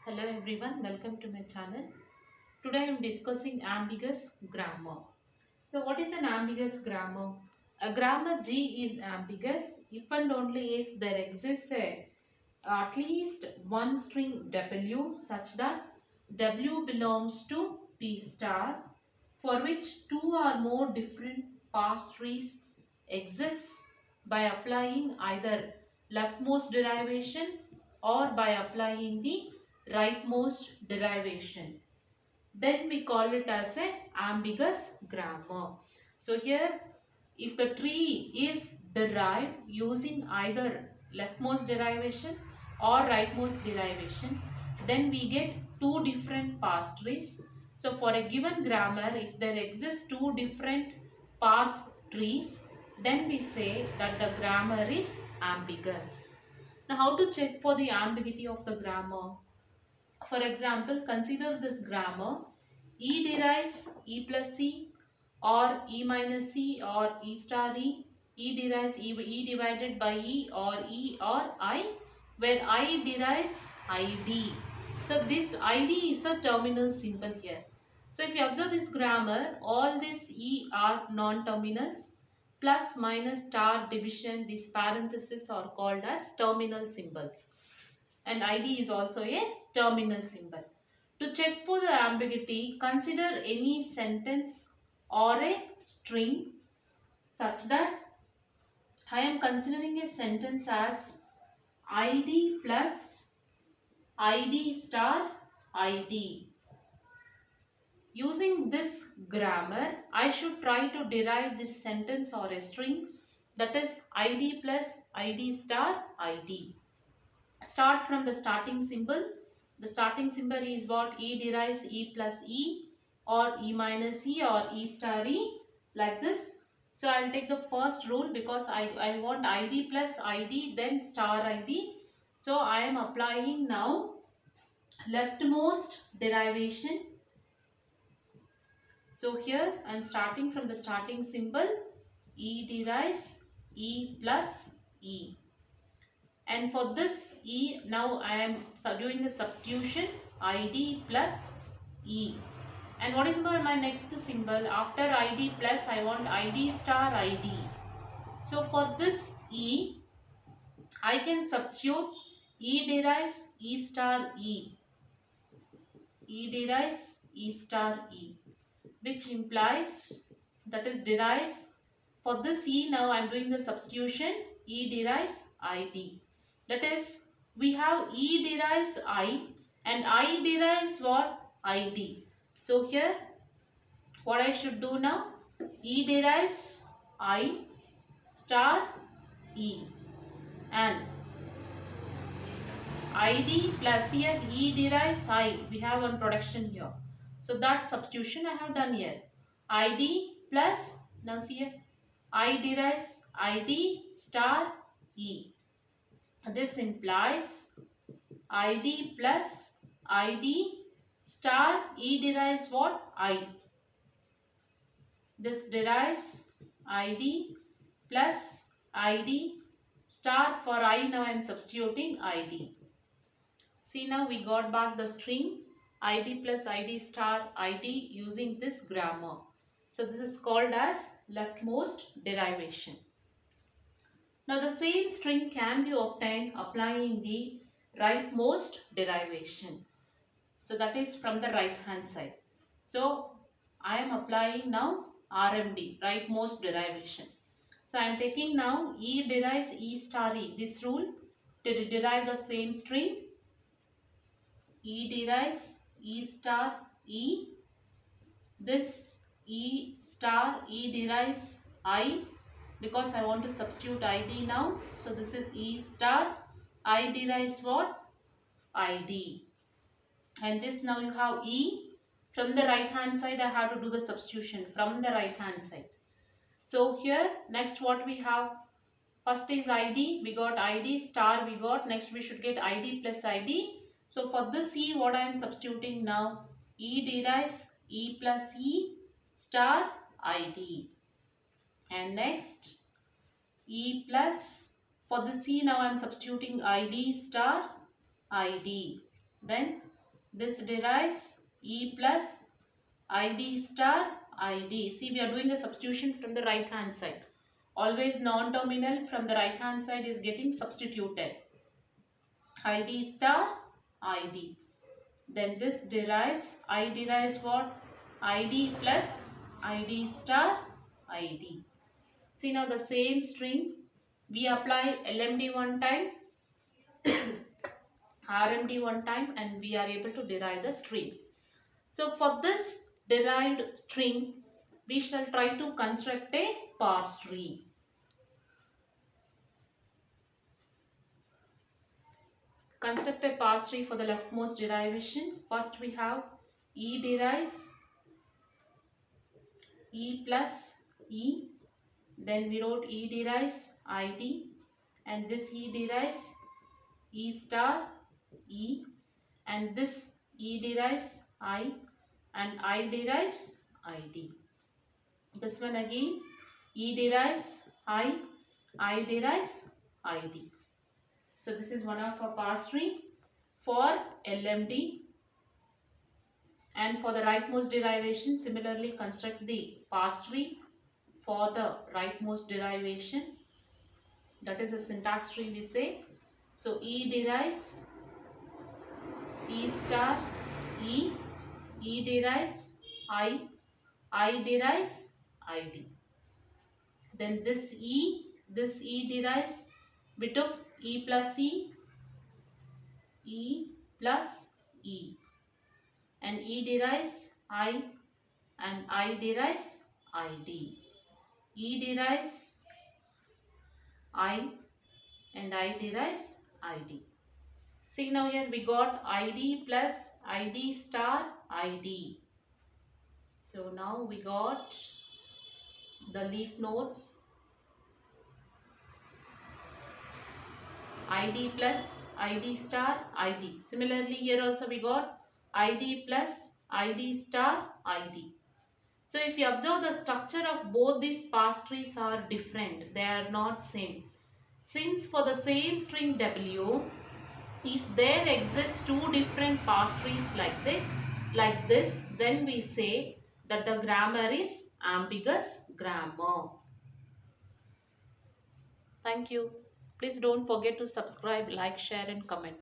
Hello everyone, welcome to my channel. Today I am discussing ambiguous grammar. So what is an ambiguous grammar? A grammar G is ambiguous if and only if there exists at least one string W such that W belongs to P star for which two or more different parse trees exist by applying either leftmost derivation or by applying the rightmost derivation. Then we call it as a ambiguous grammar. So here if the tree is derived using either leftmost derivation or rightmost derivation, then we get two different parse trees. So for a given grammar, if there exist two different parse trees, then we say that the grammar is ambiguous. Now how to check for the ambiguity of the grammar? For example, consider this grammar: E derives E plus C or E minus C or E star E. E derives E divided by E or I, where I derives ID. So this ID is the terminal symbol here. So if you observe this grammar, all these E are non-terminals. Plus, minus, star, division, these parentheses are called as terminal symbols. And ID is also a terminal symbol. To check for the ambiguity, consider any sentence or a string such that I am considering a sentence as ID plus ID star ID. Using this grammar, I should try to derive this sentence or a string, that is ID plus ID star ID. Start from the starting symbol. The starting symbol is what? E derives E plus E or E minus E or E star E, like this. So I will take the first rule because I want ID plus ID then star ID. So I am applying now leftmost derivation. So here I am starting from the starting symbol. E derives E plus E. And for this E, now I am doing the substitution ID plus E. And what is my next symbol? After ID plus, I want ID star ID. So for this E, I can substitute E derives E star E. E derives E star E, which implies, that is derives, for this E, now I am doing the substitution E derives ID. That is, we have E derives I and I derives what? ID. So here what I should do now? E derives I star E and ID plus here E derives I. We have one production here. So that substitution I have done here. ID plus, now see here, I derives ID star E. This implies ID plus ID star E derives what? I. This derives ID plus ID star. For I, now I am substituting ID. See, now we got back the string ID plus ID star ID using this grammar. So this is called as leftmost derivation. Now the same string can be obtained applying the rightmost derivation. So that is from the right hand side. So I am applying now RMD, rightmost derivation. So I am taking now E derives E star E. This rule to derive the same string. E derives E star E. This E star E derives I, because I want to substitute ID now. So this is E star. I derives what? ID. And this, now you have E. From the right hand side I have to do the substitution from the right hand side. So here next what we have? First is ID. We got ID star we got. Next we should get ID plus ID. So for this E, what I am substituting now? E derives E plus E star ID. And next E plus, for the C, now I am substituting ID star ID. Then This derives E plus ID star ID. See, we are doing the substitution from the right hand side. Always non-terminal from the right hand side is getting substituted. ID star ID. Then this derives, I derives what? ID plus ID star ID. See, now the same string, we apply LMD one time, RMD one time, and we are able to derive the string. So for this derived string, we shall try to construct a parse tree. Construct a parse tree for the leftmost derivation. First we have E derives E plus E. Then we wrote E derives ID, and this E derives E star E, and this E derives I, and I derives ID. This one again, E derives I derives ID. So this is one of our parse tree for LMD. And for the rightmost derivation, similarly construct the parse tree for the rightmost derivation. That is the syntax tree we say. So E derives E star E, E derives I derives ID. Then this E derives, we took E plus E plus E, and E derives I, and I derives ID. E derives I, and I derives ID. See, now here we got ID plus ID star ID. So now we got the leaf nodes ID plus ID star ID. Similarly here also we got ID plus ID star ID. So if you observe, the structure of both these parse trees are different. They are not same. Since for the same string W, if there exists two different parse trees like this, then we say that the grammar is ambiguous grammar. Thank you. Please don't forget to subscribe, like, share and comment.